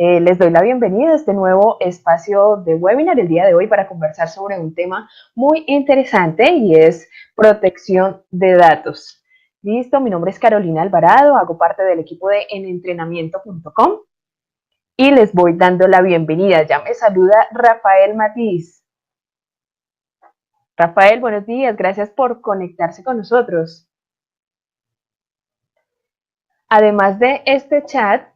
Les doy la bienvenida a este nuevo espacio de webinar el día de hoy para conversar sobre un tema muy interesante y es protección de datos. Listo, mi nombre es Carolina Alvarado, hago parte del equipo de enentrenamiento.com y les voy dando la bienvenida. Ya me saluda Rafael Matiz. Rafael, buenos días, gracias por conectarse con nosotros. Además de este chat,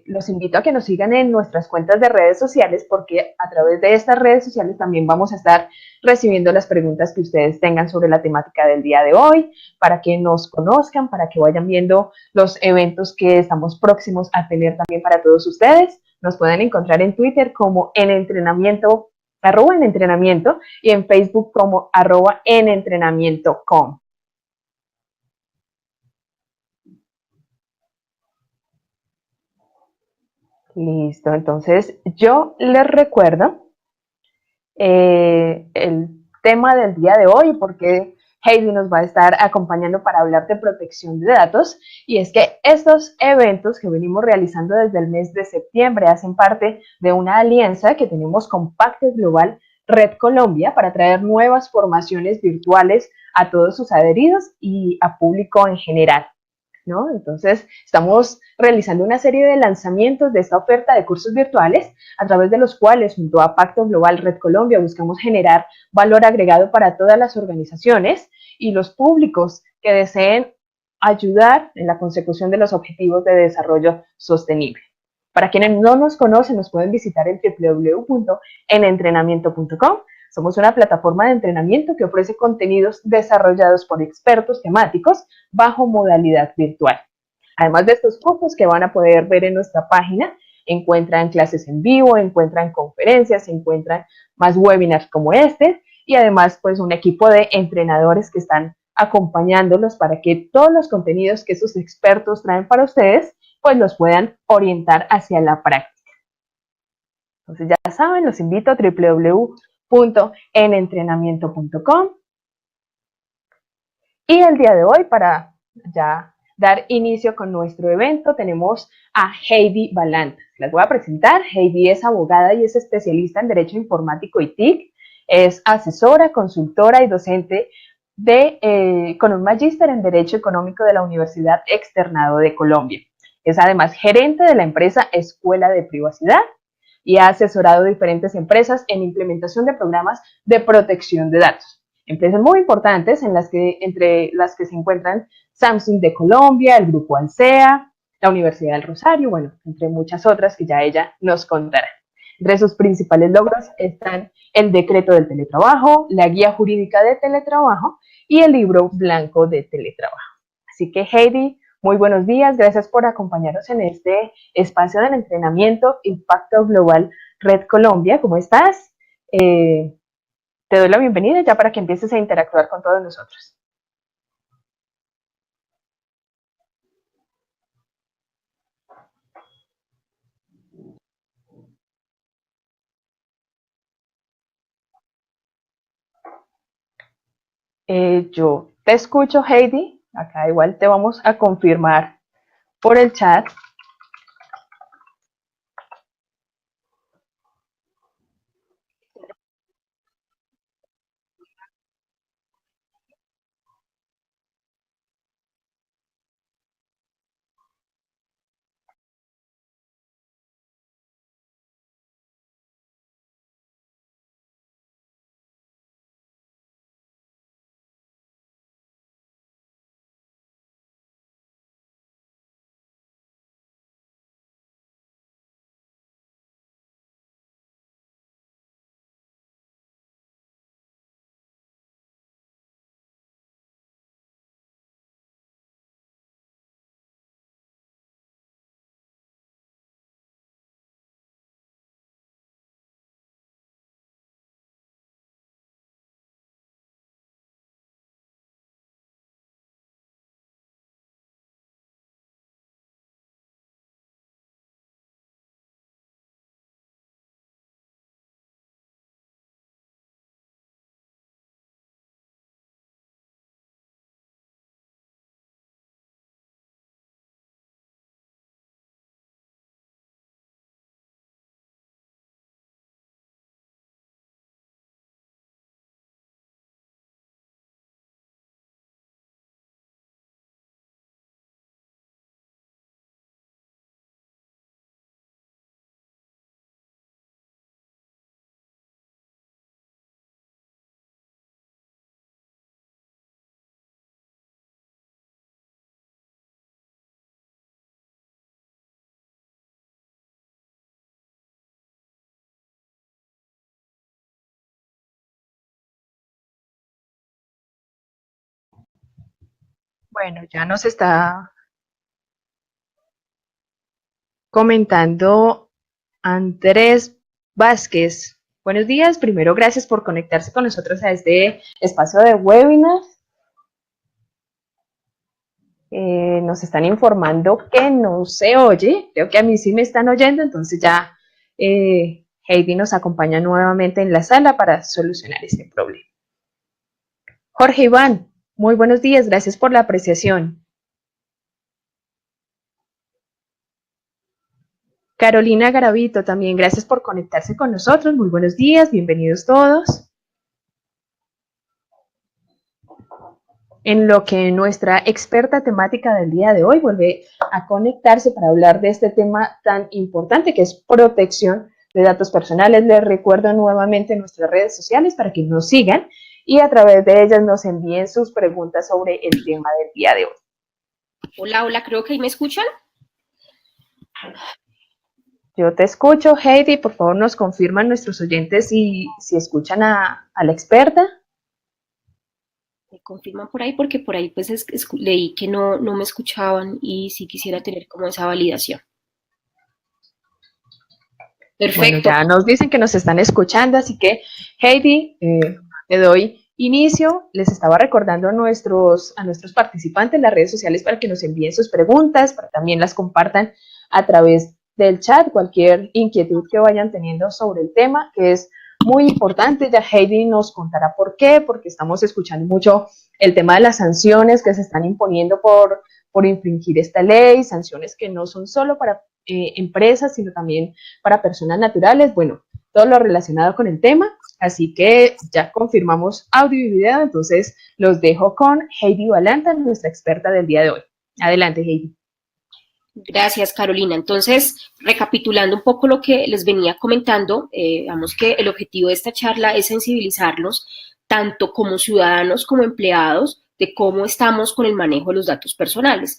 los invito a que nos sigan en nuestras cuentas de redes sociales porque a través de estas redes sociales también vamos a estar recibiendo las preguntas que ustedes tengan sobre la temática del día de hoy, para que nos conozcan, para que vayan viendo los eventos que estamos próximos a tener también para todos ustedes. Nos pueden encontrar en Twitter como en entrenamiento, @en entrenamiento, y en Facebook como @en entrenamiento.com. Listo, entonces yo les recuerdo el tema del día de hoy, porque Heidi nos va a estar acompañando para hablar de protección de datos, y es que estos eventos que venimos realizando desde el mes de septiembre hacen parte de una alianza que tenemos con Pacto Global Red Colombia para traer nuevas formaciones virtuales a todos sus adheridos y a público en general, ¿no? Entonces, estamos realizando una serie de lanzamientos de esta oferta de cursos virtuales, a través de los cuales, junto a Pacto Global Red Colombia, buscamos generar valor agregado para todas las organizaciones y los públicos que deseen ayudar en la consecución de los objetivos de desarrollo sostenible. Para quienes no nos conocen, nos pueden visitar en www.enentrenamiento.com. Somos una plataforma de entrenamiento que ofrece contenidos desarrollados por expertos temáticos bajo modalidad virtual. Además de estos cursos que van a poder ver en nuestra página, encuentran clases en vivo, encuentran conferencias, encuentran más webinars como este, y además pues un equipo de entrenadores que están acompañándolos para que todos los contenidos que esos expertos traen para ustedes pues los puedan orientar hacia la práctica. Entonces ya saben, los invito a www.enentrenamiento.com. Y el día de hoy, para ya dar inicio con nuestro evento, tenemos a Heidi Balanta. Les voy a presentar. Heidi es abogada y es especialista en Derecho Informático y TIC. Es asesora, consultora y docente con un magíster en Derecho Económico de la Universidad Externado de Colombia. Es además gerente de la empresa Escuela de Privacidad y ha asesorado a diferentes empresas en implementación de programas de protección de datos. Empresas muy importantes entre las que se encuentran Samsung de Colombia, el Grupo Alsea, la Universidad del Rosario, bueno, entre muchas otras que ya ella nos contará. Entre sus principales logros están el decreto del teletrabajo, la guía jurídica de teletrabajo y el libro blanco de teletrabajo. Así que Heidi, muy buenos días, gracias por acompañarnos en este espacio del entrenamiento Impacto Global Red Colombia. ¿Cómo estás? Te doy la bienvenida ya para que empieces a interactuar con todos nosotros. Yo te escucho, Heidi. Acá igual te vamos a confirmar por el chat. Bueno, ya nos está comentando Andrés Vázquez. Buenos días, primero gracias por conectarse con nosotros a este espacio de webinar. Nos están informando que no se oye, creo que a mí sí me están oyendo, entonces ya Heidi nos acompaña nuevamente en la sala para solucionar este problema. Jorge Iván, muy buenos días, gracias por la apreciación. Carolina Garavito, también gracias por conectarse con nosotros, muy buenos días, bienvenidos todos. En lo que nuestra experta temática del día de hoy vuelve a conectarse para hablar de este tema tan importante que es protección de datos personales. Les recuerdo nuevamente nuestras redes sociales para que nos sigan y a través de ellas nos envíen sus preguntas sobre el tema del día de hoy. Hola, hola, creo que ahí me escuchan. Yo te escucho, Heidi, por favor nos confirman nuestros oyentes si escuchan a la experta. Me confirman por ahí porque por ahí pues leí que no me escuchaban y sí quisiera tener como esa validación. Perfecto. Bueno, ya nos dicen que nos están escuchando, así que Heidi, le doy inicio. Les estaba recordando a nuestros participantes en las redes sociales para que nos envíen sus preguntas, para también las compartan a través del chat, cualquier inquietud que vayan teniendo sobre el tema, que es muy importante. Ya Heidi nos contará por qué, porque estamos escuchando mucho el tema de las sanciones que se están imponiendo por infringir esta ley, sanciones que no son solo para empresas, sino también para personas naturales, bueno, todo lo relacionado con el tema, así que ya confirmamos audio y video, entonces los dejo con Heidi Valanta, nuestra experta del día de hoy. Adelante, Heidi. Gracias, Carolina. Entonces, recapitulando un poco lo que les venía comentando, digamos que el objetivo de esta charla es sensibilizarnos tanto como ciudadanos como empleados de cómo estamos con el manejo de los datos personales,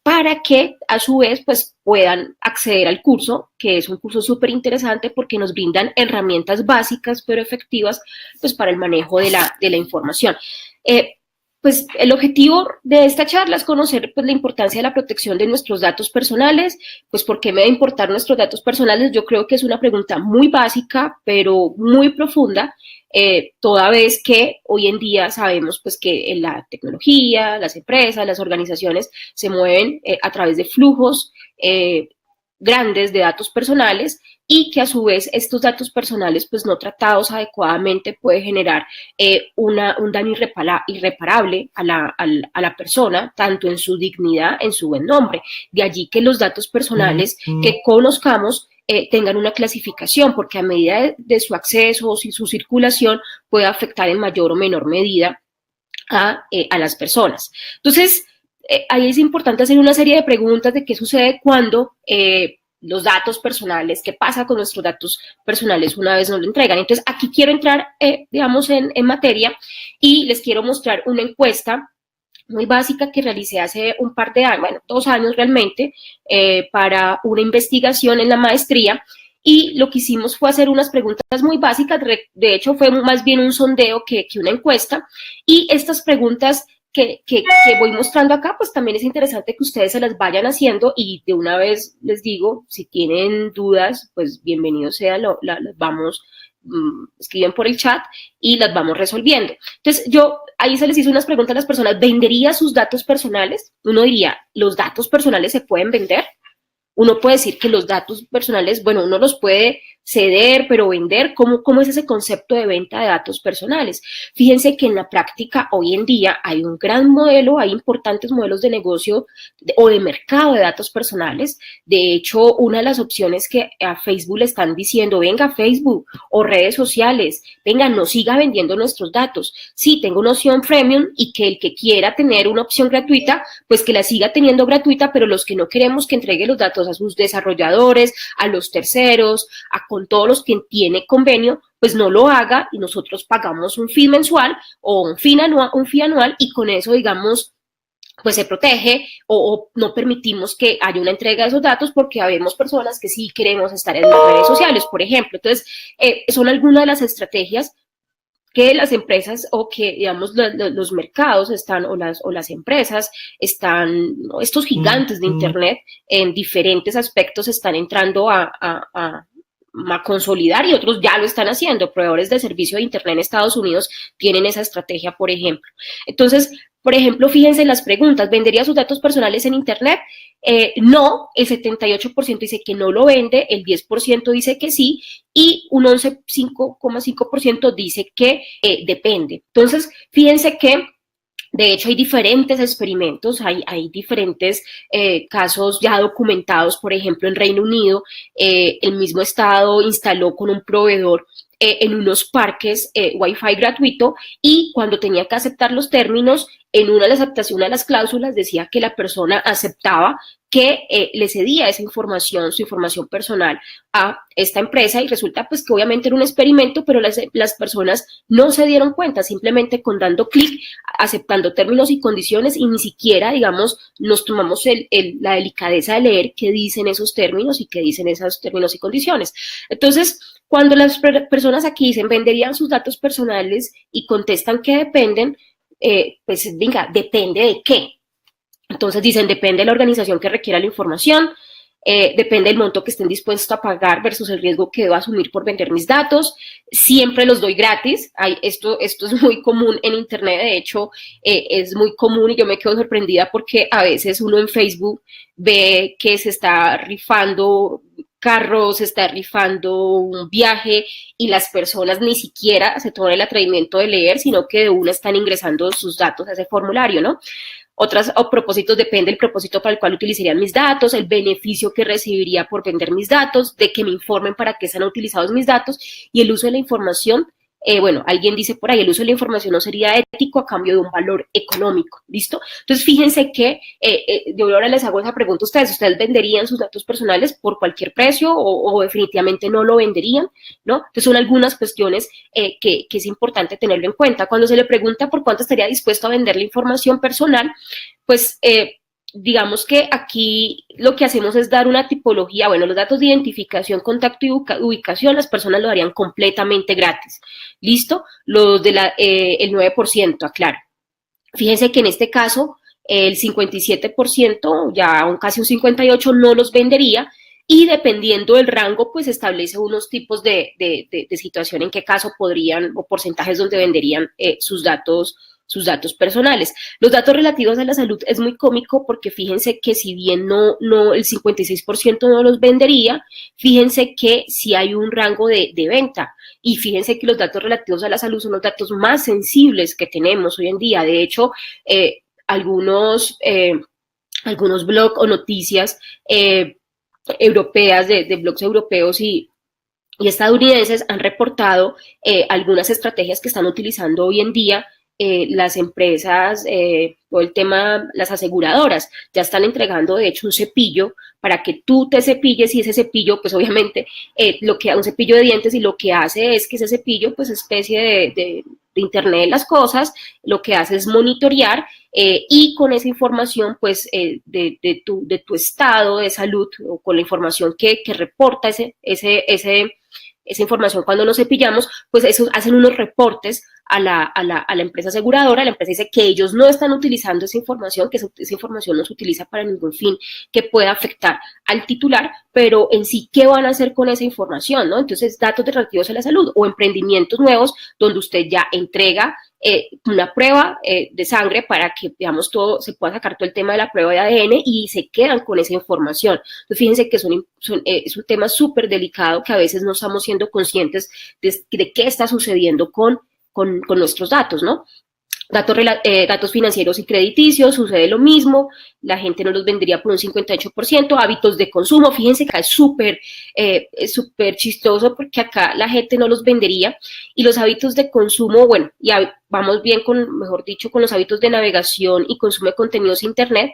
para que a su vez pues puedan acceder al curso, que es un curso súper interesante porque nos brindan herramientas básicas pero efectivas pues para el manejo de la información. Pues el objetivo de esta charla es conocer pues, la importancia de la protección de nuestros datos personales. Pues, ¿por qué me va a importar nuestros datos personales? Yo creo que es una pregunta muy básica, pero muy profunda, toda vez que hoy en día sabemos pues, que en la tecnología, las empresas, las organizaciones se mueven a través de flujos grandes de datos personales y que a su vez estos datos personales pues no tratados adecuadamente puede generar un daño irreparable a la persona, tanto en su dignidad, en su buen nombre. De allí que los datos personales que conozcamos tengan una clasificación, porque a medida de su acceso o su circulación puede afectar en mayor o menor medida a las personas. Entonces, ahí es importante hacer una serie de preguntas de qué sucede cuando los datos personales, qué pasa con nuestros datos personales una vez nos lo entregan. Entonces, aquí quiero entrar, digamos, en materia y les quiero mostrar una encuesta muy básica que realicé hace un par de años, bueno, 2 años realmente, para una investigación en la maestría. Y lo que hicimos fue hacer unas preguntas muy básicas, de hecho fue más bien un sondeo que una encuesta, y estas preguntas que voy mostrando acá, pues también es interesante que ustedes se las vayan haciendo y de una vez les digo, si tienen dudas, pues bienvenidos sean, las vamos, escriben por el chat y las vamos resolviendo. Entonces yo, ahí se les hizo unas preguntas a las personas, ¿vendería sus datos personales? Uno diría, ¿los datos personales se pueden vender? Uno puede decir que los datos personales, bueno, uno los puede ceder, pero vender, ¿cómo es ese concepto de venta de datos personales? Fíjense que en la práctica hoy en día hay un gran modelo, hay importantes modelos de negocio o de mercado de datos personales. De hecho, una de las opciones que a Facebook le están diciendo, venga Facebook o redes sociales, venga, no siga vendiendo nuestros datos. Sí, tengo una opción premium y que el que quiera tener una opción gratuita, pues que la siga teniendo gratuita, pero los que no queremos que entregue los datos a sus desarrolladores, a los terceros, con todos los que tiene convenio, pues no lo haga y nosotros pagamos un fee mensual o un fee anual y con eso, digamos, pues se protege o no permitimos que haya una entrega de esos datos porque habemos personas que sí queremos estar en las redes sociales, por ejemplo. Entonces, son algunas de las estrategias que las empresas o que, digamos, los mercados están, o las empresas están, ¿no? Estos gigantes de Internet en diferentes aspectos están entrando a consolidar, y otros ya lo están haciendo. Proveedores de servicio de Internet en Estados Unidos tienen esa estrategia, por ejemplo. Entonces, por ejemplo, fíjense en las preguntas: ¿vendería sus datos personales en Internet? No, el 78% dice que no lo vende, el 10% dice que sí, y un 11,5% dice que depende. Entonces, fíjense que de hecho, hay diferentes experimentos, hay diferentes casos ya documentados. Por ejemplo, en Reino Unido, el mismo Estado instaló con un proveedor en unos parques Wi-Fi gratuito, y cuando tenía que aceptar los términos, en una de las cláusulas decía que la persona aceptaba que le cedía esa información, su información personal, a esta empresa, y resulta pues que obviamente era un experimento, pero las personas no se dieron cuenta, simplemente con dando clic, aceptando términos y condiciones, y ni siquiera, digamos, nos tomamos la delicadeza de leer qué dicen esos términos y qué dicen esos términos y condiciones. Entonces, cuando las personas aquí dicen venderían sus datos personales y contestan que dependen, pues venga, ¿depende de qué? Entonces dicen, depende de la organización que requiera la información, depende del monto que estén dispuestos a pagar versus el riesgo que debo asumir por vender mis datos, siempre los doy gratis. Esto es muy común en Internet, de hecho, es muy común, y yo me quedo sorprendida porque a veces uno en Facebook ve que se está rifando carros, se está rifando un viaje, y las personas ni siquiera se toman el atrevimiento de leer, sino que de una están ingresando sus datos a ese formulario, ¿no? Otros propósitos: depende del propósito para el cual utilizarían mis datos, el beneficio que recibiría por vender mis datos, de que me informen para qué se han utilizado mis datos, y el uso de la información. Bueno, alguien dice por ahí, el uso de la información no sería ético a cambio de un valor económico, ¿listo? Entonces, fíjense que yo ahora les hago esa pregunta a ustedes: ¿ustedes venderían sus datos personales por cualquier precio, o definitivamente no lo venderían, ¿no? Entonces, son algunas cuestiones que es importante tenerlo en cuenta. Cuando se le pregunta por cuánto estaría dispuesto a vender la información personal, pues digamos que aquí lo que hacemos es dar una tipología. Bueno, los datos de identificación, contacto y ubicación, las personas lo darían completamente gratis. ¿Listo? Los de el 9%, aclaro. Fíjense que en este caso el 57%, ya casi un 58%, no los vendería, y dependiendo del rango, pues establece unos tipos de situación en qué caso podrían, o porcentajes donde venderían sus datos personales. Los datos relativos a la salud es muy cómico, porque fíjense que si bien no el 56% no los vendería, fíjense que sí hay un rango de venta, y fíjense que los datos relativos a la salud son los datos más sensibles que tenemos hoy en día. De hecho, algunos blogs o noticias europeas, de blogs europeos y estadounidenses, han reportado algunas estrategias que están utilizando hoy en día las empresas, o el tema, las aseguradoras. Ya están entregando, de hecho, un cepillo para que tú te cepilles, y ese cepillo, pues obviamente, un cepillo de dientes, y lo que hace es que ese cepillo, pues especie de Internet de las cosas, lo que hace es monitorear, y con esa información, pues, de tu estado de salud, o con la información que reporta esa información cuando nos cepillamos, pues eso hacen unos reportes a la empresa aseguradora. La empresa dice que ellos no están utilizando esa información, que esa información no se utiliza para ningún fin que pueda afectar al titular, pero en sí, ¿qué van a hacer con esa información, no? Entonces, datos relativos a la salud, o emprendimientos nuevos donde usted ya entrega una prueba de sangre para que, digamos, se pueda sacar todo el tema de la prueba de ADN, y se quedan con esa información. Entonces, fíjense que es un tema súper delicado, que a veces no estamos siendo conscientes de qué está sucediendo con nuestros datos, ¿no? Datos financieros y crediticios, sucede lo mismo, la gente no los vendería por un 58%. Hábitos de consumo, fíjense que es súper chistoso, porque acá la gente no los vendería, y los hábitos de consumo, bueno, ya vamos bien mejor dicho, con los hábitos de navegación y consumo de contenidos en Internet.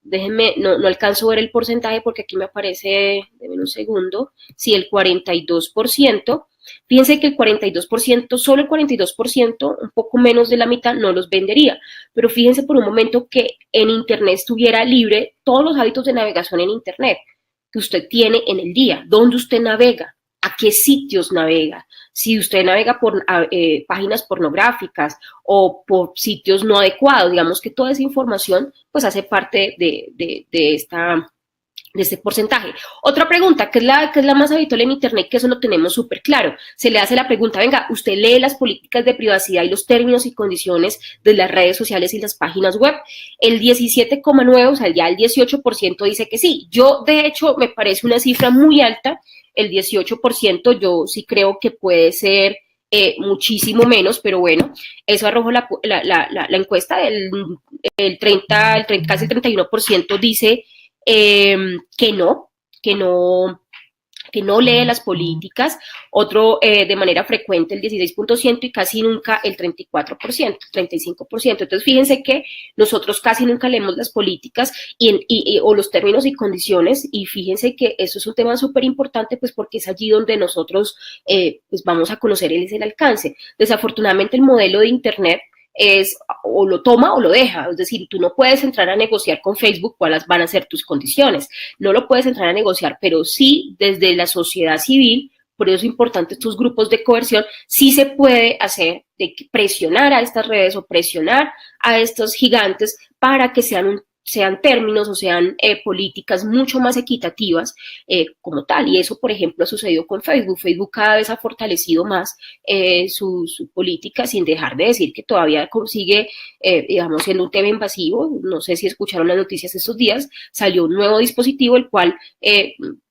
Déjenme, no alcanzo a ver el porcentaje porque aquí me aparece, denme un segundo, sí, el 42%. Fíjense que el 42%, solo el 42%, un poco menos de la mitad, no los vendería. Pero fíjense por un momento que en Internet estuviera libre todos los hábitos de navegación en Internet que usted tiene en el día, dónde usted navega. a qué sitios navega. Si usted navega por páginas pornográficas o por sitios no adecuados, digamos que toda esa información pues hace parte de este porcentaje. Otra pregunta, que es la más habitual en Internet, que eso lo tenemos súper claro. Se le hace la pregunta, venga, ¿usted lee las políticas de privacidad y los términos y condiciones de las redes sociales y las páginas web? El 17,9, o sea, ya el 18% dice que sí. Yo, de hecho, me parece una cifra muy alta, el 18%, yo sí creo que puede ser muchísimo menos, pero bueno, eso arrojó la encuesta, casi el 31% dice que no, que no, que no lee las políticas, otro de manera frecuente el 16% y casi nunca el 34%, 35%. Entonces fíjense que nosotros casi nunca leemos las políticas o los términos y condiciones, y fíjense que eso es un tema súper importante, pues porque es allí donde nosotros pues vamos a conocer el alcance. Desafortunadamente el modelo de Internet es o lo toma o lo deja, es decir, tú no puedes entrar a negociar con Facebook cuáles van a ser tus condiciones, no lo puedes entrar a negociar, pero sí desde la sociedad civil, por eso es importante estos grupos de coerción, sí se puede hacer de presionar a estas redes o presionar a estos gigantes para que sean términos o sean políticas mucho más equitativas como tal, y eso por ejemplo ha sucedido con Facebook. Facebook cada vez ha fortalecido más su política, sin dejar de decir que todavía consigue, digamos, siendo un tema invasivo. No sé si escucharon las noticias estos días, salió un nuevo dispositivo el cual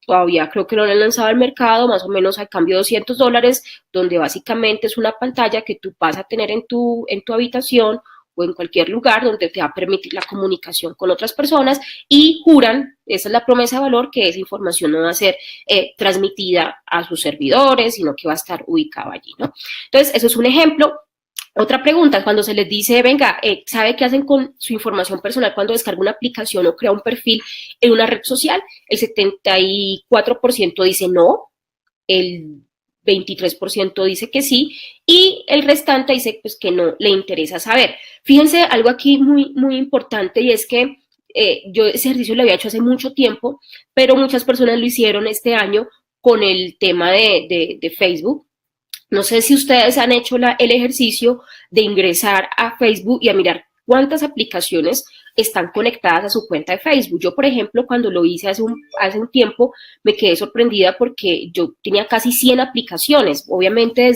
todavía creo que no lo han lanzado al mercado, más o menos al cambio de $200, donde básicamente es una pantalla que tú vas a tener en tu habitación o en cualquier lugar donde te va a permitir la comunicación con otras personas, y juran, esa es la promesa de valor, que esa información no va a ser transmitida a sus servidores, sino que va a estar ubicada allí, ¿no? Entonces, eso es un ejemplo. Otra pregunta, cuando se les dice, venga, ¿sabe qué hacen con su información personal cuando descarga una aplicación o crea un perfil en una red social? El 74% dice no, el 23% dice que sí, y el restante dice pues que no le interesa saber. Fíjense algo aquí muy, muy importante, y es que yo ese ejercicio lo había hecho hace mucho tiempo, pero muchas personas lo hicieron este año con el tema de Facebook. No sé si ustedes han hecho el ejercicio de ingresar a Facebook y a mirar cuántas aplicaciones están conectadas a su cuenta de Facebook. Yo, por ejemplo, cuando lo hice hace un tiempo, me quedé sorprendida porque yo tenía casi 100 aplicaciones, obviamente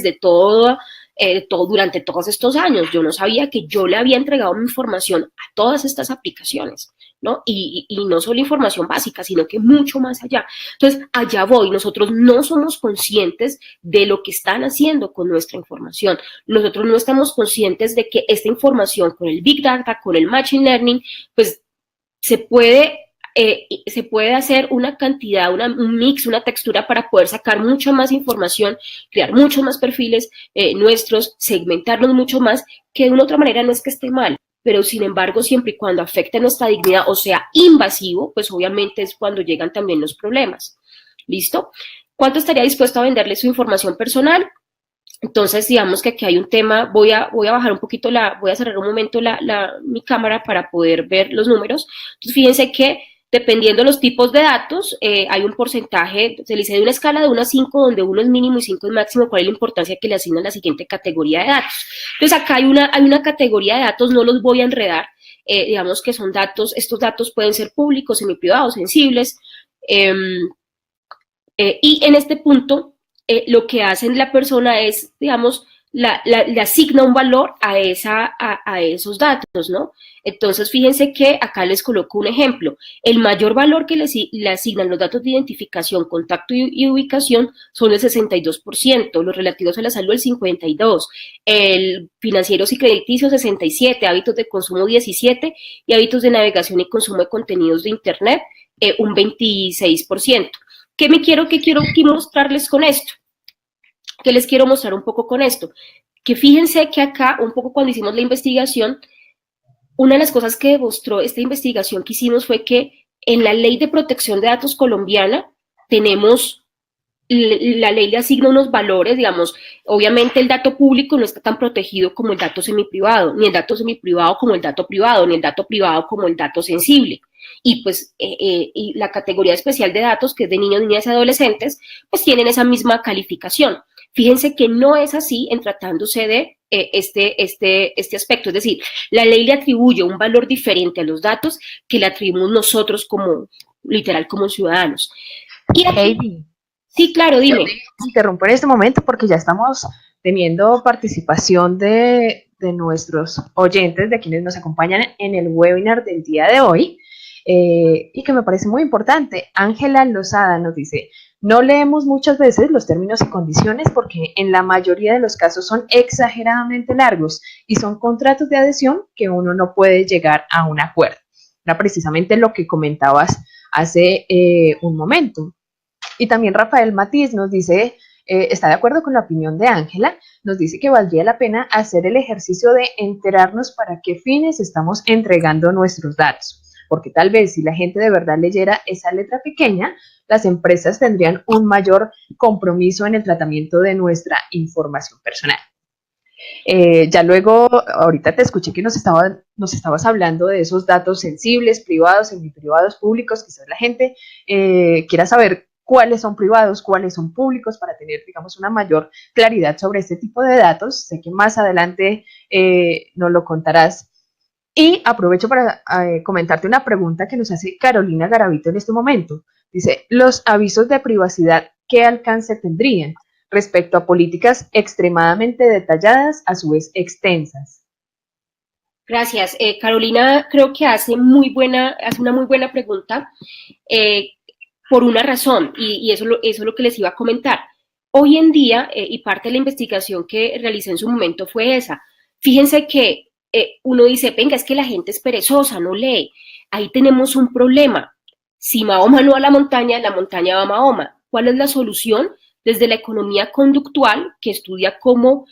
durante todos estos años. Yo no sabía que yo le había entregado mi información a todas estas aplicaciones, ¿no? Y no solo información básica, sino que mucho más allá. Entonces, allá voy. Nosotros no somos conscientes de lo que están haciendo con nuestra información. Nosotros no estamos conscientes de que esta información con el Big Data, con el Machine Learning, pues se puede hacer una cantidad, un mix, una textura para poder sacar mucha más información, crear muchos más perfiles nuestros, segmentarlos mucho más, que de una otra manera no es que esté mal, pero sin embargo, siempre y cuando afecte nuestra dignidad o sea invasivo, pues obviamente es cuando llegan también los problemas. ¿Listo? ¿Cuánto estaría dispuesto a venderle su información personal? Entonces, digamos que aquí hay un tema, voy a bajar un poquito, voy a cerrar un momento mi cámara para poder ver los números. Entonces, fíjense que dependiendo de los tipos de datos, hay un porcentaje, se le dice de una escala de 1 a 5, donde 1 es mínimo y 5 es máximo, cuál es la importancia que le asignan a la siguiente categoría de datos. Entonces, acá hay una categoría de datos, no los voy a enredar, digamos que son datos, estos datos pueden ser públicos, semiprivados, sensibles, y en este punto, lo que hace la persona es, digamos, le asigna un valor a esos datos, ¿no? Entonces, fíjense que acá les coloco un ejemplo. El mayor valor que le asignan los datos de identificación, contacto y ubicación son el 62%, los relativos a la salud el 52%, el financieros y crediticios 67%, hábitos de consumo 17% y hábitos de navegación y consumo de contenidos de Internet un 26%. ¿Qué quiero mostrarles con esto? ¿Qué les quiero mostrar un poco con esto? Que fíjense que acá, un poco cuando hicimos la investigación, una de las cosas que demostró esta investigación que hicimos fue que en la Ley de Protección de Datos colombiana tenemos, la ley le asigna unos valores, digamos, obviamente el dato público no está tan protegido como el dato semiprivado, ni el dato semiprivado como el dato privado, ni el dato privado como el dato sensible. y pues y la categoría especial de datos, que es de niños, niñas y adolescentes, pues tienen esa misma calificación. Fíjense que no es así en tratándose de este aspecto, es decir, la ley le atribuye un valor diferente a los datos que le atribuimos nosotros como, literal, como ciudadanos. Y aquí, Heidi, sí, claro, yo dime. te interrumpo en este momento porque ya estamos teniendo participación de nuestros oyentes, de quienes nos acompañan en el webinar del día de hoy, y que me parece muy importante. Ángela Lozada nos dice, no leemos muchas veces los términos y condiciones porque en la mayoría de los casos son exageradamente largos y son contratos de adhesión que uno no puede llegar a un acuerdo. Era precisamente lo que comentabas hace un momento. Y también Rafael Matiz nos dice, está de acuerdo con la opinión de Ángela, nos dice que valdría la pena hacer el ejercicio de enterarnos para qué fines estamos entregando nuestros datos. Porque tal vez si la gente de verdad leyera esa letra pequeña, las empresas tendrían un mayor compromiso en el tratamiento de nuestra información personal. Ya luego, ahorita te escuché que nos estabas hablando de esos datos sensibles, privados, semiprivados, públicos, quizás la gente quiera saber cuáles son privados, cuáles son públicos, para tener, digamos, una mayor claridad sobre este tipo de datos. Sé que más adelante nos lo contarás. Y aprovecho para comentarte una pregunta que nos hace Carolina Garavito en este momento. Dice, los avisos de privacidad, ¿qué alcance tendrían respecto a políticas extremadamente detalladas, a su vez extensas? Gracias. Carolina creo que hace una muy buena pregunta por una razón, y eso es lo que les iba a comentar. Hoy en día, y parte de la investigación que realicé en su momento fue esa, fíjense que uno dice, venga, es que la gente es perezosa, no lee. Ahí tenemos un problema. Si Mahoma no va a la montaña va a Mahoma. ¿Cuál es la solución? Desde la economía conductual, que estudia cómo,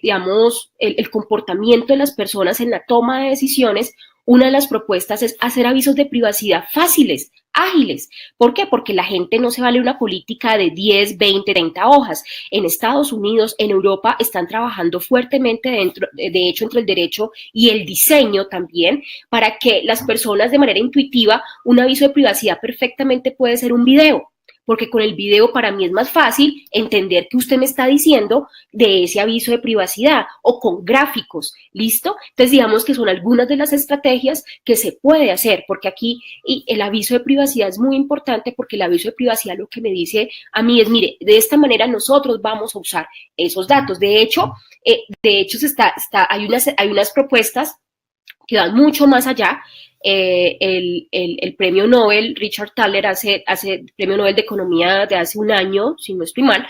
digamos, el comportamiento de las personas en la toma de decisiones, una de las propuestas es hacer avisos de privacidad fáciles, ágiles. ¿Por qué? Porque la gente no se vale una política de 10, 20, 30 hojas. En Estados Unidos, en Europa, están trabajando fuertemente de hecho, entre el derecho y el diseño también, para que las personas de manera intuitiva, un aviso de privacidad perfectamente puede ser un video, porque con el video para mí es más fácil entender qué usted me está diciendo de ese aviso de privacidad, o con gráficos, ¿listo? Entonces digamos que son algunas de las estrategias que se puede hacer, porque aquí el aviso de privacidad es muy importante, porque el aviso de privacidad lo que me dice a mí es, mire, de esta manera nosotros vamos a usar esos datos. De hecho hay unas propuestas que van mucho más allá. El premio Nobel, Richard Thaler, hace el premio Nobel de Economía de hace un año, si no estoy mal,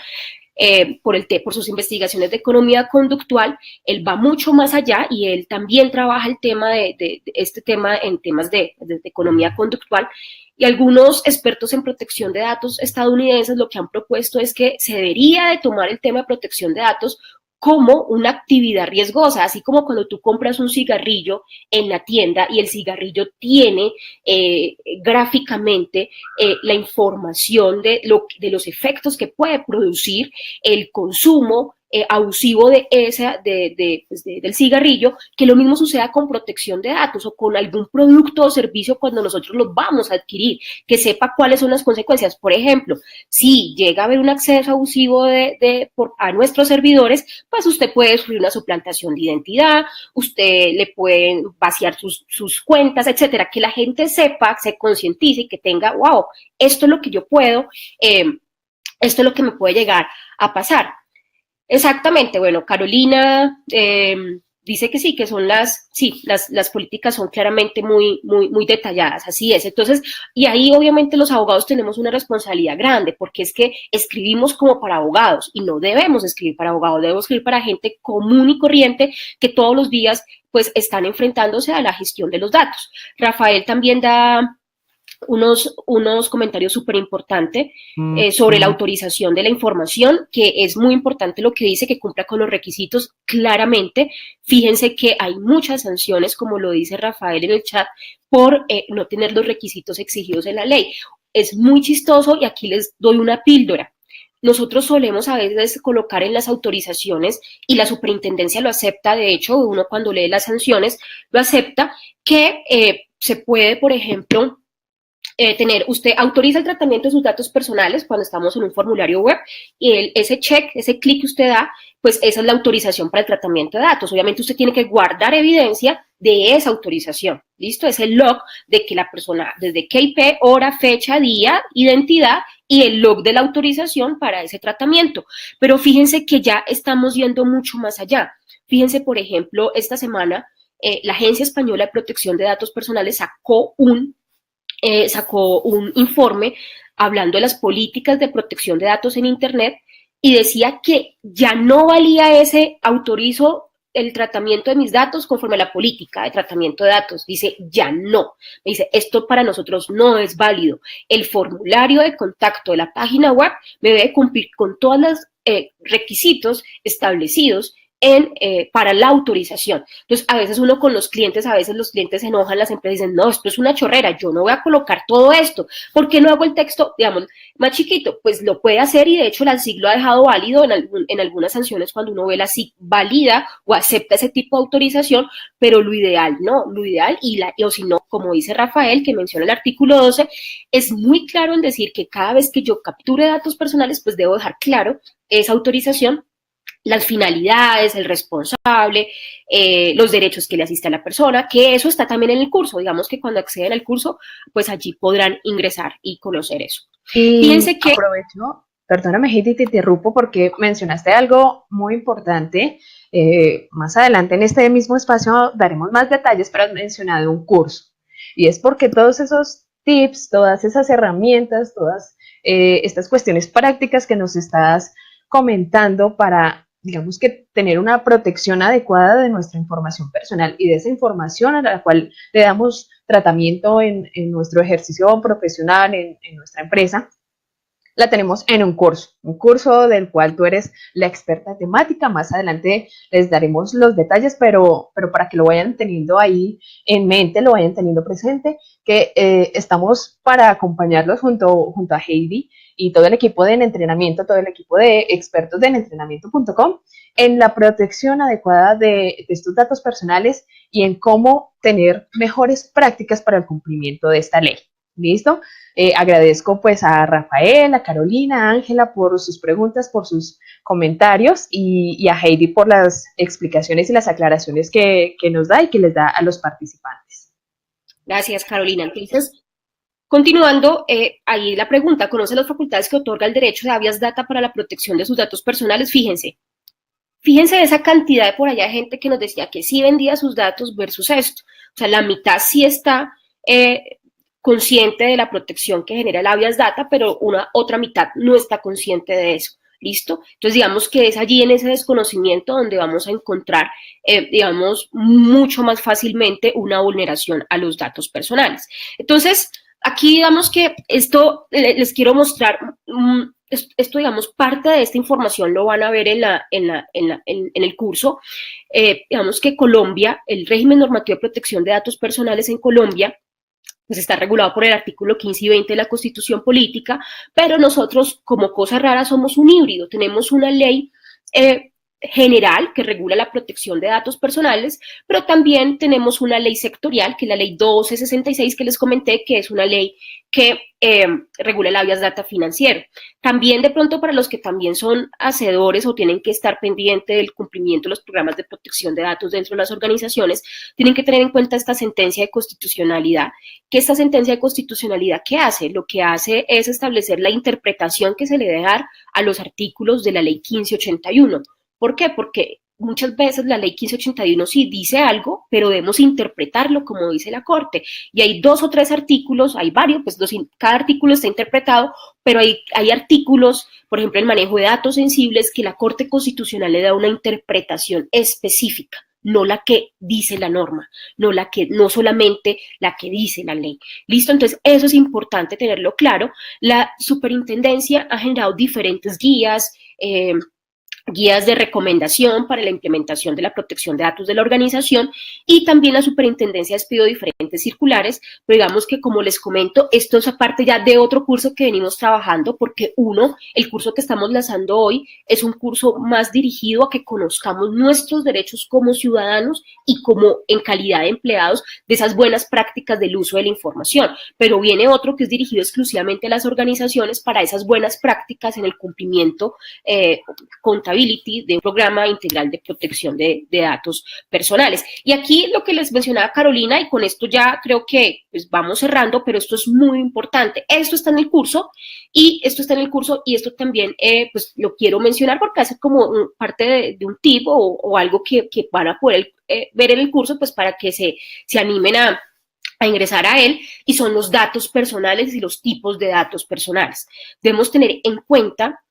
por sus investigaciones de economía conductual. Él va mucho más allá y él también trabaja el tema de este tema en temas de economía conductual. Y algunos expertos en protección de datos estadounidenses lo que han propuesto es que se debería de tomar el tema de protección de datos como una actividad riesgosa, así como cuando tú compras un cigarrillo en la tienda y el cigarrillo tiene gráficamente la información de los efectos que puede producir el consumo abusivo del cigarrillo, que lo mismo suceda con protección de datos o con algún producto o servicio cuando nosotros los vamos a adquirir, que sepa cuáles son las consecuencias. Por ejemplo, si llega a haber un acceso abusivo a nuestros servidores, pues usted puede sufrir una suplantación de identidad, usted le pueden vaciar sus cuentas, etcétera. Que la gente sepa, se concientice y que tenga, wow, esto es lo que yo puedo, esto es lo que me puede llegar a pasar. Exactamente, bueno, Carolina dice que sí, que son las políticas son claramente muy detalladas, así es. Entonces, y ahí obviamente los abogados tenemos una responsabilidad grande, porque es que escribimos como para abogados y no debemos escribir para abogados, debemos escribir para gente común y corriente que todos los días pues están enfrentándose a la gestión de los datos. Rafael también da unos comentarios súper importantes sobre la autorización de la información, que es muy importante lo que dice, que cumpla con los requisitos claramente. Fíjense que hay muchas sanciones, como lo dice Rafael en el chat, por no tener los requisitos exigidos en la ley. Es muy chistoso y aquí les doy una píldora. Nosotros solemos a veces colocar en las autorizaciones, y la superintendencia lo acepta, de hecho, uno cuando lee las sanciones lo acepta, que se puede, por ejemplo, usted autoriza el tratamiento de sus datos personales cuando estamos en un formulario web y ese check, ese clic que usted da, pues esa es la autorización para el tratamiento de datos. Obviamente usted tiene que guardar evidencia de esa autorización, ¿listo? Es el log de que la persona, desde qué IP, hora, fecha, día, identidad y el log de la autorización para ese tratamiento. Pero fíjense que ya estamos yendo mucho más allá. Fíjense, por ejemplo, esta semana la Agencia Española de Protección de Datos Personales sacó un informe hablando de las políticas de protección de datos en Internet y decía que ya no valía ese autorizo el tratamiento de mis datos conforme a la política de tratamiento de datos. Dice, ya no. Dice, esto para nosotros no es válido. El formulario de contacto de la página web debe cumplir con todos los requisitos establecidos para la autorización. Entonces, a veces uno con los clientes, a veces los clientes se enojan, las empresas dicen, no, esto es una chorrera, yo no voy a colocar todo esto, ¿por qué no hago el texto, digamos, más chiquito? Pues lo puede hacer y de hecho la SIC lo ha dejado válido en algunas sanciones cuando uno ve la SIC válida o acepta ese tipo de autorización, pero lo ideal no, lo ideal o si no, como dice Rafael, que menciona el artículo 12, es muy claro en decir que cada vez que yo capture datos personales, pues debo dejar claro esa autorización, las finalidades, el responsable, los derechos que le asiste a la persona, que eso está también en el curso. Digamos que cuando acceden al curso, pues allí podrán ingresar y conocer eso. Y fíjense que aprovecho, perdóname, Heidi, te interrumpo porque mencionaste algo muy importante. Más adelante en este mismo espacio daremos más detalles, pero has mencionado un curso. Y es porque todos esos tips, todas esas herramientas, todas estas cuestiones prácticas que nos estás comentando para, digamos que tener una protección adecuada de nuestra información personal y de esa información a la cual le damos tratamiento en nuestro ejercicio profesional, en nuestra empresa, la tenemos en un curso del cual tú eres la experta temática. Más adelante les daremos los detalles, pero para que lo vayan teniendo ahí en mente, lo vayan teniendo presente, que estamos para acompañarlos junto a Heidi y todo el equipo de entrenamiento, todo el equipo de expertos de entrenamiento.com en la protección adecuada de estos datos personales y en cómo tener mejores prácticas para el cumplimiento de esta ley. ¿Listo? Agradezco pues a Rafael, a Carolina, a Ángela por sus preguntas, por sus comentarios y a Heidi por las explicaciones y las aclaraciones que nos da y que les da a los participantes. Gracias, Carolina. Entonces, continuando, ahí la pregunta, ¿conoce las facultades que otorga el derecho de habeas data para la protección de sus datos personales? Fíjense esa cantidad de por allá de gente que nos decía que sí vendía sus datos versus esto. O sea, la mitad sí está consciente de la protección que genera el habeas data, pero una otra mitad no está consciente de eso. ¿Listo? Entonces, digamos que es allí en ese desconocimiento donde vamos a encontrar, digamos, mucho más fácilmente una vulneración a los datos personales. Entonces, aquí digamos que esto les quiero mostrar, esto digamos, parte de esta información lo van a ver en el curso. Digamos que Colombia, el régimen normativo de protección de datos personales en Colombia, pues está regulado por el artículo 15 y 20 de la Constitución Política, pero nosotros, como cosa rara, somos un híbrido. Tenemos una ley general que regula la protección de datos personales, pero también tenemos una ley sectorial, que es la ley 1266 que les comenté, que es una ley que regula el habeas data financiero. También de pronto para los que también son hacedores o tienen que estar pendientes del cumplimiento de los programas de protección de datos dentro de las organizaciones, tienen que tener en cuenta esta sentencia de constitucionalidad, que esta sentencia de constitucionalidad, ¿qué hace? Lo que hace es establecer la interpretación que se le debe dar a los artículos de la ley 1581. ¿Por qué? Porque muchas veces la ley 1581 sí dice algo, pero debemos interpretarlo como dice la Corte. Y hay 2 o 3 artículos, hay varios, pues cada artículo está interpretado, pero hay artículos, por ejemplo, el manejo de datos sensibles, que la Corte Constitucional le da una interpretación específica, no la que dice la norma, no solamente la que dice la ley. ¿Listo? Entonces, eso es importante tenerlo claro. La superintendencia ha generado diferentes guías, guías de recomendación para la implementación de la protección de datos de la organización, y también la superintendencia despidió diferentes circulares, pero digamos que, como les comento, esto es aparte ya de otro curso que venimos trabajando, porque el curso que estamos lanzando hoy es un curso más dirigido a que conozcamos nuestros derechos como ciudadanos y como en calidad de empleados de esas buenas prácticas del uso de la información, pero viene otro que es dirigido exclusivamente a las organizaciones para esas buenas prácticas en el cumplimiento contabilidad de un programa integral de protección de datos personales. Y aquí lo que les mencionaba Carolina, y con esto ya creo que pues vamos cerrando, pero esto es muy importante. Esto está en el curso, y esto también pues lo quiero mencionar porque hace como parte de un tip o algo que van a poder ver en el curso, pues para que se animen a ingresar a él, y son los datos personales y los tipos de datos personales. Debemos tener en cuenta,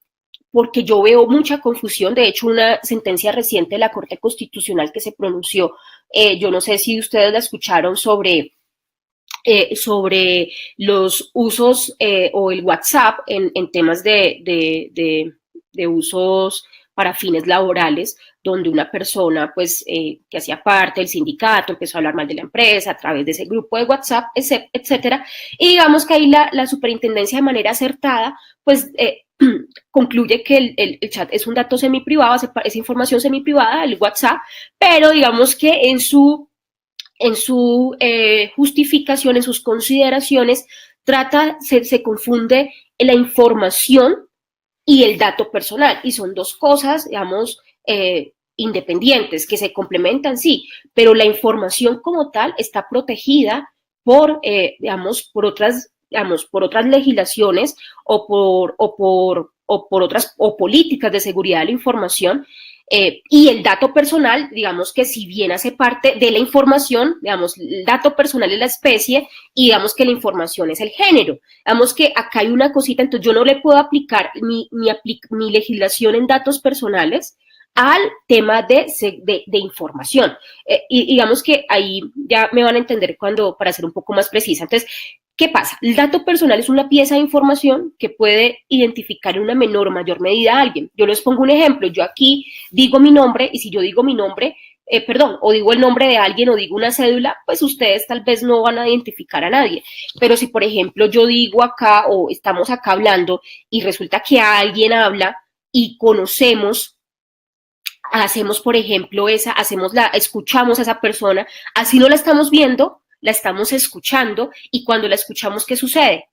porque yo veo mucha confusión. De hecho, una sentencia reciente de la Corte Constitucional que se pronunció, yo no sé si ustedes la escucharon, sobre los usos o el WhatsApp en temas de usos para fines laborales, donde una persona pues que hacía parte del sindicato empezó a hablar mal de la empresa a través de ese grupo de WhatsApp, etcétera, y digamos que ahí la superintendencia, de manera acertada, pues concluye que el chat es un dato semiprivado, esa información semiprivada, el WhatsApp, pero digamos que en su justificación, en sus consideraciones, se confunde la información y el dato personal, y son dos cosas, digamos, independientes, que se complementan, sí, pero la información como tal está protegida por, por otras legislaciones o por otras políticas de seguridad de la información. Y el dato personal, digamos que si bien hace parte de la información, digamos, el dato personal es la especie, y digamos que la información es el género. Digamos que acá hay una cosita, entonces yo no le puedo aplicar mi legislación en datos personales al tema de información. Y digamos que ahí ya me van a entender para ser un poco más precisa. Entonces, ¿qué pasa? El dato personal es una pieza de información que puede identificar en una menor o mayor medida a alguien. Yo les pongo un ejemplo. Yo aquí digo mi nombre, y si yo digo mi nombre, o digo el nombre de alguien, o digo una cédula, pues ustedes tal vez no van a identificar a nadie. Pero si, por ejemplo, yo digo acá, o estamos acá hablando, y resulta que alguien habla y hacemos, por ejemplo, escuchamos a esa persona, así no la estamos viendo, la estamos escuchando, y cuando la escuchamos, ¿qué sucede?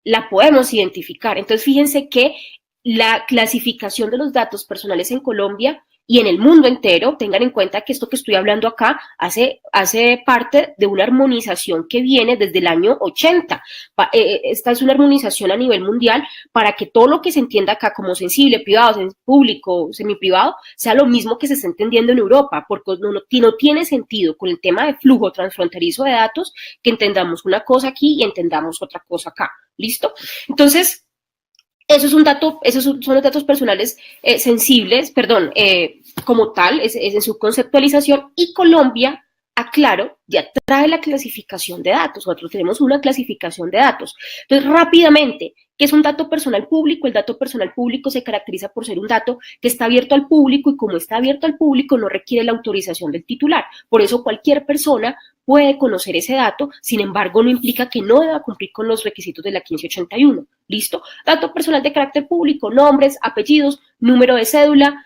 La podemos identificar. Entonces, fíjense que la clasificación de los datos personales en Colombia y en el mundo entero, tengan en cuenta que esto que estoy hablando acá hace parte de una armonización que viene desde el año 80. Esta es una armonización a nivel mundial para que todo lo que se entienda acá como sensible, privado, público, semiprivado, sea lo mismo que se está entendiendo en Europa, porque no tiene sentido con el tema de flujo transfronterizo de datos que entendamos una cosa aquí y entendamos otra cosa acá. ¿Listo? Entonces, esos son los datos personales sensibles, como tal, es en su conceptualización. Y Colombia, aclaro, ya trae la clasificación de datos. Nosotros tenemos una clasificación de datos. Entonces, rápidamente, ¿qué es un dato personal público? El dato personal público se caracteriza por ser un dato que está abierto al público, y como está abierto al público, no requiere la autorización del titular. Por eso cualquier persona puede conocer ese dato, sin embargo, no implica que no deba cumplir con los requisitos de la 1581. ¿Listo? Dato personal de carácter público: nombres, apellidos, número de cédula,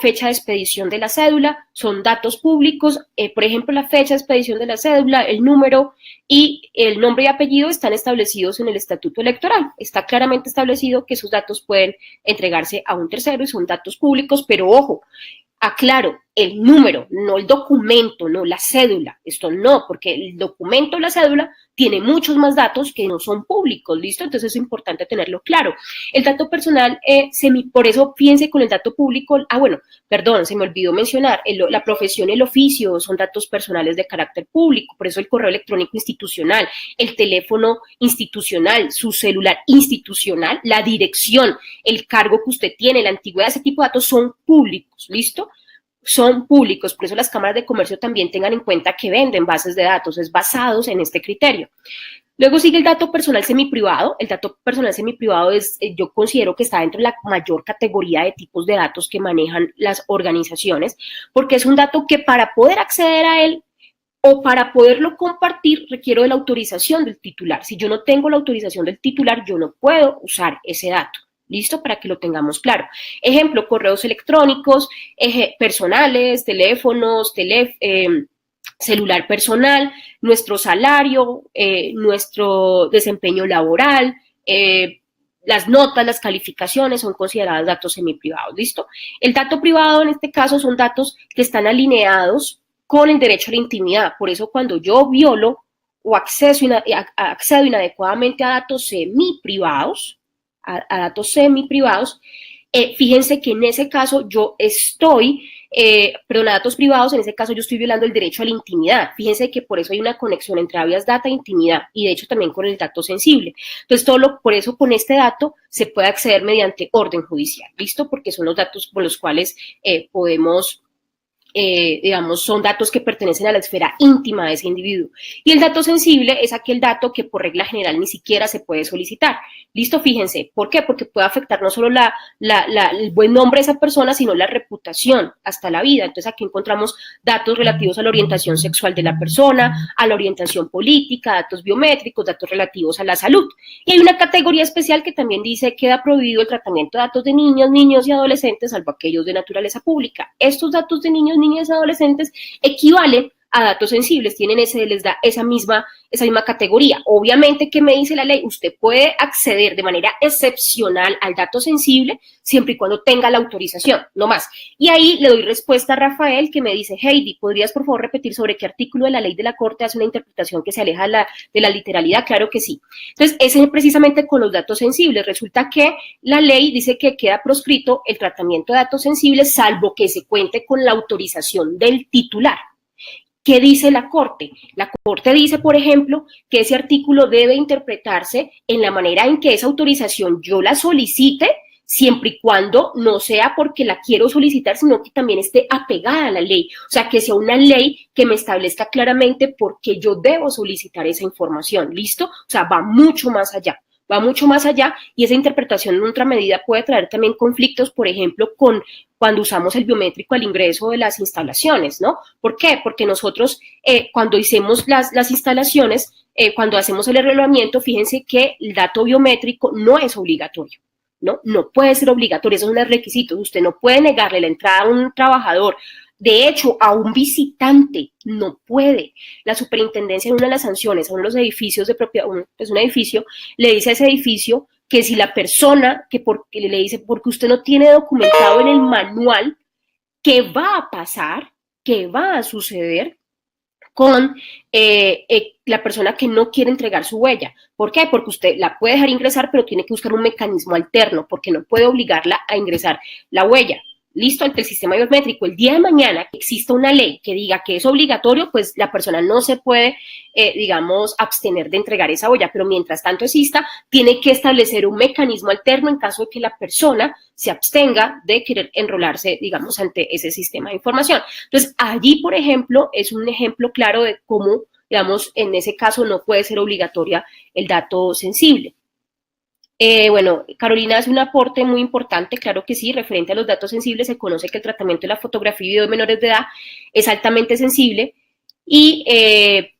fecha de expedición de la cédula, son datos públicos. Por ejemplo, la fecha de expedición de la cédula, el número y el nombre y apellido están establecidos en el Estatuto Electoral. Está claramente establecido que esos datos pueden entregarse a un tercero y son datos públicos, pero ojo, aclaro, el número, no el documento, no la cédula. Esto no, porque el documento o la cédula tiene muchos más datos que no son públicos, ¿listo? Entonces es importante tenerlo claro. El dato personal, por eso fíjense con el dato público, se me olvidó mencionar, la profesión, el oficio, son datos personales de carácter público, por eso el correo electrónico institucional, el teléfono institucional, su celular institucional, la dirección, el cargo que usted tiene, la antigüedad, ese tipo de datos son públicos, ¿listo? Son públicos, por eso las cámaras de comercio también tengan en cuenta que venden bases de datos, es basados en este criterio. Luego sigue el dato personal semiprivado. El dato personal semiprivado es, yo considero que está dentro de la mayor categoría de tipos de datos que manejan las organizaciones, porque es un dato que para poder acceder a él o para poderlo compartir requiero de la autorización del titular. Si yo no tengo la autorización del titular, yo no puedo usar ese dato. ¿Listo? Para que lo tengamos claro. Ejemplo, correos electrónicos, personales, teléfonos, celular personal, nuestro salario, nuestro desempeño laboral, las notas, las calificaciones son consideradas datos semiprivados, ¿listo? El dato privado en este caso son datos que están alineados con el derecho a la intimidad, por eso cuando yo violo o accedo inadecuadamente a datos semiprivados, fíjense que en ese caso yo estoy, a datos privados, en ese caso yo estoy violando el derecho a la intimidad. Fíjense que por eso hay una conexión entre habeas data e intimidad y de hecho también con el dato sensible. Entonces, por eso con este dato se puede acceder mediante orden judicial, ¿listo? Porque son los datos por los cuales podemos digamos, son datos que pertenecen a la esfera íntima de ese individuo. Y el dato sensible es aquel dato que por regla general ni siquiera se puede solicitar. Listo, fíjense, ¿por qué? Porque puede afectar no solo el buen nombre de esa persona, sino la reputación hasta la vida. Entonces aquí encontramos datos relativos a la orientación sexual de la persona, a la orientación política, datos biométricos, datos relativos a la salud. Y hay una categoría especial que también dice que queda prohibido el tratamiento de datos de niños, niños y adolescentes, salvo aquellos de naturaleza pública. Estos datos de niños, niñas y adolescentes equivalen a datos sensibles, les da esa misma categoría. Obviamente, ¿qué me dice la ley? Usted puede acceder de manera excepcional al dato sensible siempre y cuando tenga la autorización, no más. Y ahí le doy respuesta a Rafael, que me dice, Heidi, ¿podrías por favor repetir sobre qué artículo de la ley de la Corte hace una interpretación que se aleja de la literalidad? Claro que sí. Entonces, ese es precisamente con los datos sensibles. Resulta que la ley dice que queda proscrito el tratamiento de datos sensibles, salvo que se cuente con la autorización del titular. ¿Qué dice la Corte? La Corte dice, por ejemplo, que ese artículo debe interpretarse en la manera en que esa autorización yo la solicite, siempre y cuando no sea porque la quiero solicitar, sino que también esté apegada a la ley. O sea, que sea una ley que me establezca claramente por qué yo debo solicitar esa información. ¿Listo? O sea, va mucho más allá. Va mucho más allá y esa interpretación en otra medida puede traer también conflictos, por ejemplo, con cuando usamos el biométrico al ingreso de las instalaciones, ¿no? ¿Por qué? Porque nosotros cuando hicimos las instalaciones, cuando hacemos el relevamiento, fíjense que el dato biométrico no es obligatorio, ¿no? No puede ser obligatorio, esos son los requisitos. Usted no puede negarle la entrada a un trabajador. De hecho, a un visitante no puede. La superintendencia en una de las sanciones a uno de los edificios de propiedad, pues un edificio, le dice a ese edificio que si la persona, le dice, porque usted no tiene documentado en el manual qué va a pasar, qué va a suceder con la persona que no quiere entregar su huella. ¿Por qué? Porque usted la puede dejar ingresar, pero tiene que buscar un mecanismo alterno, porque no puede obligarla a ingresar la huella. Listo, ante el sistema biométrico, el día de mañana que exista una ley que diga que es obligatorio, pues la persona no se puede, digamos, abstener de entregar esa huella, pero mientras tanto exista, tiene que establecer un mecanismo alterno en caso de que la persona se abstenga de querer enrolarse, digamos, ante ese sistema de información. Entonces, allí, por ejemplo, es un ejemplo claro de cómo, digamos, en ese caso no puede ser obligatoria el dato sensible. Bueno, Carolina hace un aporte muy importante, claro que sí, referente a los datos sensibles. Se conoce que el tratamiento de la fotografía y video de menores de edad es altamente sensible y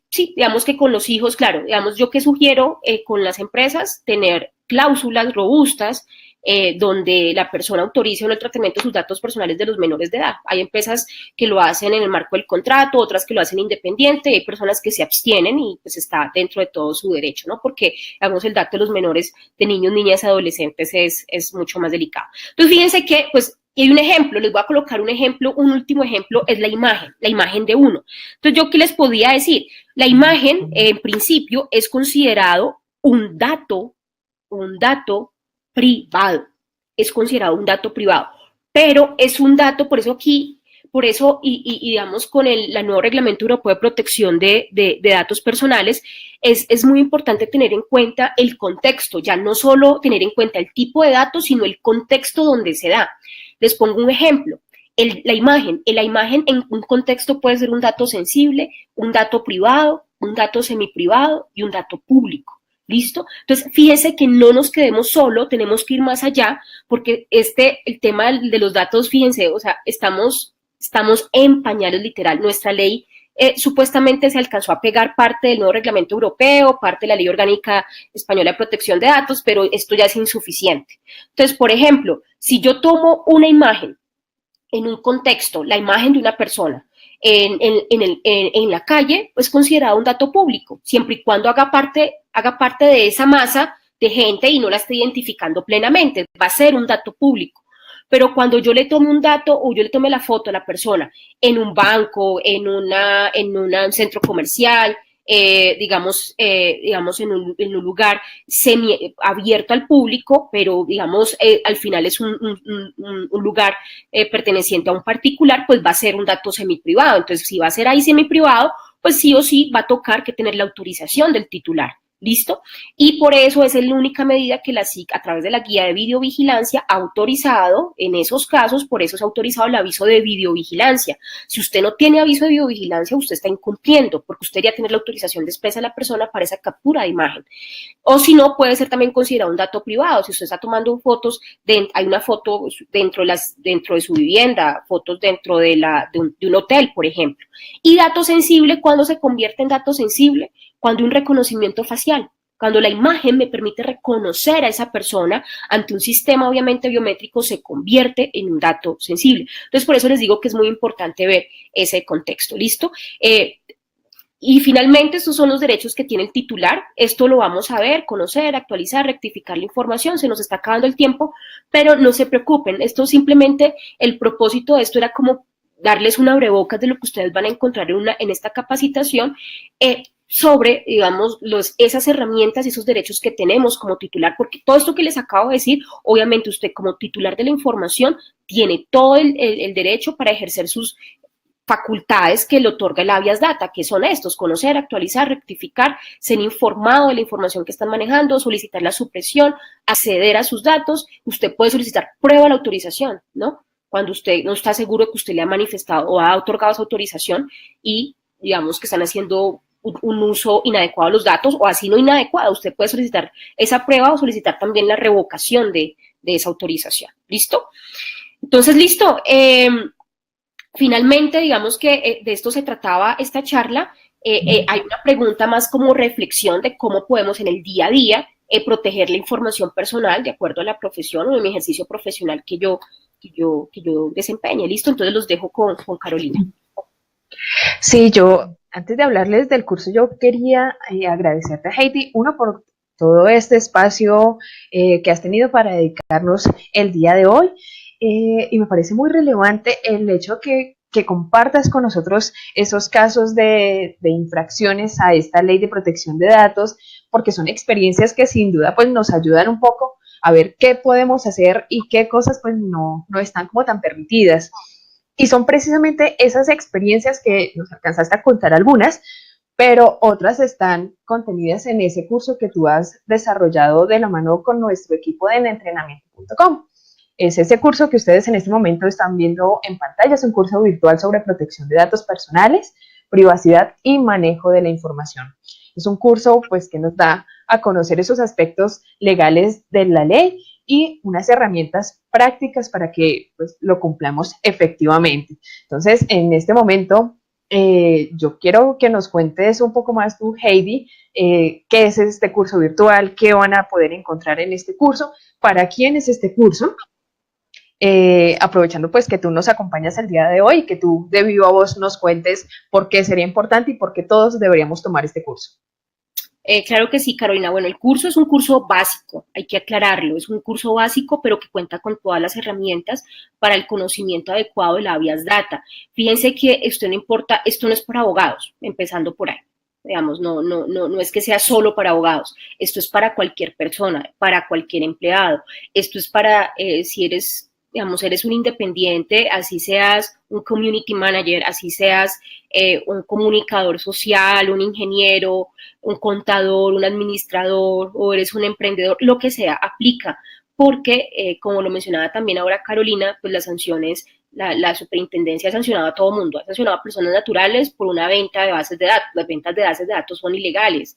sí, digamos que con los hijos, claro, digamos yo que sugiero con las empresas tener cláusulas robustas donde la persona autorice o no el tratamiento de sus datos personales de los menores de edad. Hay empresas que lo hacen en el marco del contrato, otras que lo hacen independiente, hay personas que se abstienen y pues está dentro de todo su derecho, ¿no? Porque, digamos, el dato de los menores, de niños, niñas y adolescentes es mucho más delicado. Entonces, fíjense que, pues, hay un ejemplo, les voy a colocar un ejemplo, un último ejemplo es la imagen de uno. Entonces, ¿yo qué les podía decir? La imagen, en principio, es considerado un dato privado, es considerado un dato privado, pero es un dato, por eso digamos con la nuevo reglamento europeo de protección de datos personales, es muy importante tener en cuenta el contexto, ya no solo tener en cuenta el tipo de datos, sino el contexto donde se da. Les pongo un ejemplo. La imagen en un contexto puede ser un dato sensible, un dato privado, un dato semiprivado y un dato público. ¿Listo? Entonces, fíjense que no nos quedemos solo, tenemos que ir más allá, porque el tema de los datos, fíjense, o sea, estamos en pañales literal. Nuestra ley supuestamente se alcanzó a pegar parte del nuevo reglamento europeo, parte de la Ley Orgánica Española de Protección de Datos, pero esto ya es insuficiente. Entonces, por ejemplo, si yo tomo una imagen en un contexto, la imagen de una persona en la calle, es considerado un dato público, siempre y cuando haga parte de esa masa de gente y no la esté identificando plenamente, va a ser un dato público. Pero cuando yo le tome un dato o yo le tome la foto a la persona en un banco, en un centro comercial, digamos en un lugar semi abierto al público, pero digamos al final es un lugar perteneciente a un particular, pues va a ser un dato semiprivado. Entonces, si va a ser ahí semiprivado, pues sí o sí va a tocar que tener la autorización del titular. ¿Listo? Y por eso es la única medida que la SIC, a través de la guía de videovigilancia, ha autorizado, en esos casos, por eso se ha autorizado el aviso de videovigilancia. Si usted no tiene aviso de videovigilancia, usted está incumpliendo, porque usted ya tiene la autorización de expresa de la persona para esa captura de imagen. O si no, puede ser también considerado un dato privado. Si usted está tomando fotos, hay una foto dentro de su vivienda, fotos dentro de un hotel, por ejemplo. Y dato sensible, ¿cuándo se convierte en dato sensible? Cuando hay un reconocimiento facial, cuando la imagen me permite reconocer a esa persona ante un sistema obviamente biométrico, se convierte en un dato sensible. Entonces, por eso les digo que es muy importante ver ese contexto, ¿listo? Y finalmente, estos son los derechos que tiene el titular. Esto lo vamos a ver, conocer, actualizar, rectificar la información. Se nos está acabando el tiempo, pero no se preocupen. Esto simplemente, el propósito de esto era como darles un abrebocas de lo que ustedes van a encontrar en esta capacitación sobre, digamos, esas herramientas y esos derechos que tenemos como titular, porque todo esto que les acabo de decir, obviamente usted como titular de la información tiene todo el derecho para ejercer sus facultades que le otorga el habeas data, que son estos: conocer, actualizar, rectificar, ser informado de la información que están manejando, solicitar la supresión, acceder a sus datos. Usted puede solicitar prueba de la autorización, ¿no? Cuando usted no está seguro de que usted le ha manifestado o ha otorgado esa autorización y digamos que están haciendo un uso inadecuado de los datos, o así no inadecuado, usted puede solicitar esa prueba o solicitar también la revocación de esa autorización. ¿Listo? Entonces, listo. Finalmente, digamos que de esto se trataba esta charla. Hay una pregunta más como reflexión de cómo podemos en el día a día proteger la información personal de acuerdo a la profesión o en mi ejercicio profesional que yo desempeñe. ¿Listo? Entonces los dejo con Carolina. Sí, yo, antes de hablarles del curso, yo quería agradecerte, Heidi, uno, por todo este espacio que has tenido para dedicarnos el día de hoy. Y me parece muy relevante el hecho que compartas con nosotros esos casos de infracciones a esta ley de protección de datos, porque son experiencias que sin duda pues, nos ayudan un poco a ver qué podemos hacer y qué cosas pues, no están como tan permitidas. Y son precisamente esas experiencias que nos alcanzaste a contar algunas, pero otras están contenidas en ese curso que tú has desarrollado de la mano con nuestro equipo de entrenamiento.com. Es ese curso que ustedes en este momento están viendo en pantalla, es un curso virtual sobre protección de datos personales, privacidad y manejo de la información. Es un curso pues que nos da a conocer esos aspectos legales de la ley y unas herramientas prácticas para que pues, lo cumplamos efectivamente. Entonces, en este momento, yo quiero que nos cuentes un poco más tú, Heidi, qué es este curso virtual, qué van a poder encontrar en este curso, para quién es este curso, aprovechando pues que tú nos acompañas el día de hoy y que tú de viva voz nos cuentes por qué sería importante y por qué todos deberíamos tomar este curso. Claro que sí, Carolina. Bueno, el curso es un curso básico, hay que aclararlo, es un curso básico, pero que cuenta con todas las herramientas para el conocimiento adecuado de la habeas data. Fíjense que esto no importa, esto no es para abogados, empezando por ahí. Digamos, no es que sea solo para abogados, esto es para cualquier persona, para cualquier empleado, esto es para si eres un independiente, así seas un community manager, así seas un comunicador social, un ingeniero, un contador, un administrador, o eres un emprendedor, lo que sea, aplica, porque como lo mencionaba también ahora Carolina, pues las sanciones la superintendencia ha sancionado a todo mundo, ha sancionado a personas naturales por una venta de bases de datos, las ventas de bases de datos son ilegales,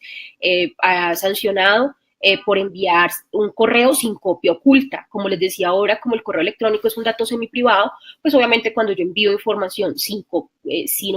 ha sancionado por enviar un correo sin copia oculta. Como les decía ahora, como el correo electrónico es un dato semiprivado, pues obviamente cuando yo envío información sin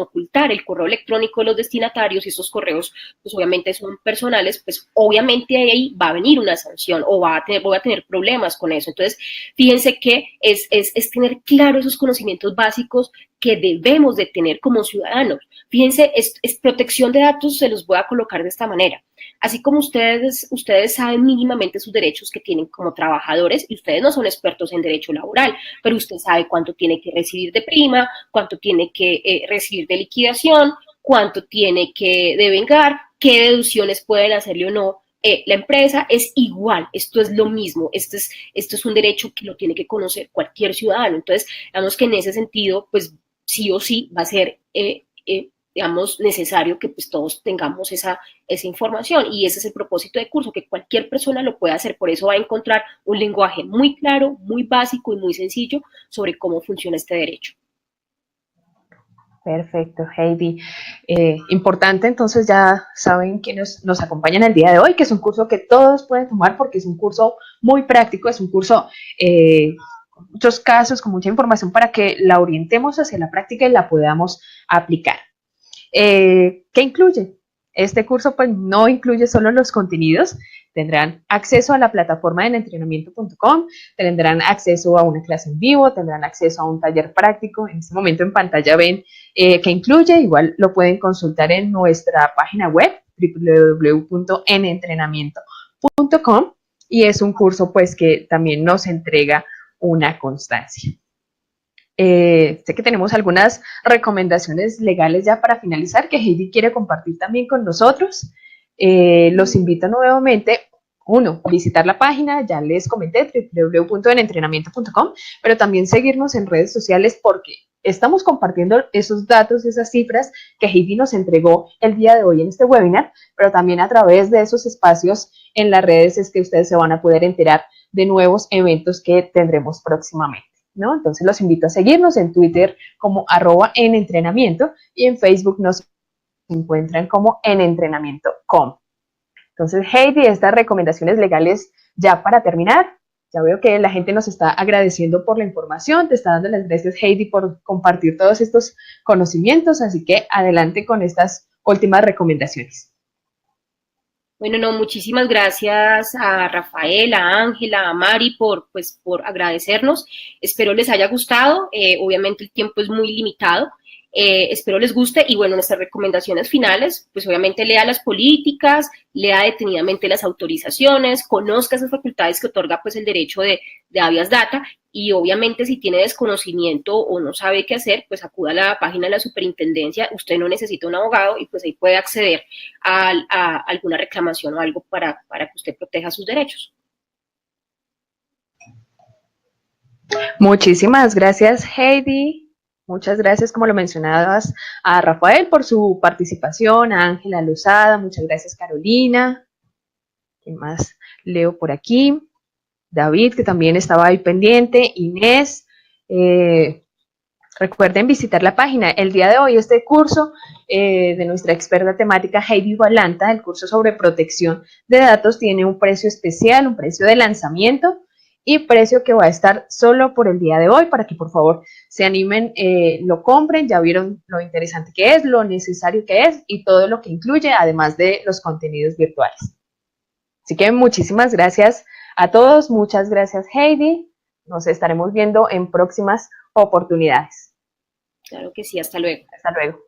ocultar el correo electrónico de los destinatarios, y esos correos pues obviamente son personales, pues obviamente ahí va a venir una sanción o voy a tener problemas con eso. Entonces, fíjense que es tener claro esos conocimientos básicos que debemos de tener como ciudadanos. Fíjense, es protección de datos, se los voy a colocar de esta manera. Así como ustedes saben mínimamente sus derechos que tienen como trabajadores, y ustedes no son expertos en derecho laboral, pero usted sabe cuánto tiene que recibir de prima, cuánto tiene que recibir de liquidación, cuánto tiene que devengar, qué deducciones pueden hacerle o no la empresa. Es igual, esto es lo mismo, esto es un derecho que lo tiene que conocer cualquier ciudadano. Entonces, digamos que en ese sentido, pues sí o sí va a ser digamos, necesario que pues todos tengamos esa información, y ese es el propósito del curso, que cualquier persona lo pueda hacer. Por eso va a encontrar un lenguaje muy claro, muy básico y muy sencillo sobre cómo funciona este derecho. Perfecto, Heidi. Importante, entonces ya saben que nos acompañan el día de hoy, que es un curso que todos pueden tomar porque es un curso muy práctico, es un curso con muchos casos, con mucha información para que la orientemos hacia la práctica y la podamos aplicar. ¿Qué incluye? Este curso pues no incluye solo los contenidos, tendrán acceso a la plataforma de enentrenamiento.com, tendrán acceso a una clase en vivo, tendrán acceso a un taller práctico. En este momento en pantalla ven que incluye, igual lo pueden consultar en nuestra página web www.enentrenamiento.com, y es un curso pues que también nos entrega una constancia. Sé que tenemos algunas recomendaciones legales ya para finalizar que Heidi quiere compartir también con nosotros. Los invito nuevamente, uno, visitar la página, ya les comenté, www.enentrenamiento.com, pero también seguirnos en redes sociales porque estamos compartiendo esos datos, esas cifras que Heidi nos entregó el día de hoy en este webinar, pero también a través de esos espacios en las redes es que ustedes se van a poder enterar de nuevos eventos que tendremos próximamente, ¿no? Entonces los invito a seguirnos en Twitter como @enentrenamiento, y en Facebook nos encuentran como enentrenamiento.com. Entonces, Heidi, estas recomendaciones legales ya para terminar. Ya veo que la gente nos está agradeciendo por la información, te está dando las gracias, Heidi, por compartir todos estos conocimientos, así que adelante con estas últimas recomendaciones. Bueno, no, muchísimas gracias a Rafael, a Ángela, a Mari por agradecernos. Espero les haya gustado. Obviamente el tiempo es muy limitado. Espero les guste, y bueno, nuestras recomendaciones finales, pues obviamente lea las políticas, lea detenidamente las autorizaciones, conozca esas facultades que otorga pues el derecho de habeas data, y obviamente si tiene desconocimiento o no sabe qué hacer, pues acuda a la página de la superintendencia. Usted no necesita un abogado y pues ahí puede acceder a alguna reclamación o algo para que usted proteja sus derechos. Muchísimas gracias, Heidi. Muchas gracias, como lo mencionabas, a Rafael por su participación, a Ángela Lozada, muchas gracias, Carolina. ¿Quién más leo por aquí? David, que también estaba ahí pendiente, Inés. Recuerden visitar la página. El día de hoy este curso de nuestra experta temática Heidi Balanta, el curso sobre protección de datos, tiene un precio especial, un precio de lanzamiento, y precio que va a estar solo por el día de hoy, para que por favor se animen, lo compren. Ya vieron lo interesante que es, lo necesario que es y todo lo que incluye, además de los contenidos virtuales. Así que muchísimas gracias a todos, muchas gracias, Heidi. Nos estaremos viendo en próximas oportunidades. Claro que sí, hasta luego. Hasta luego.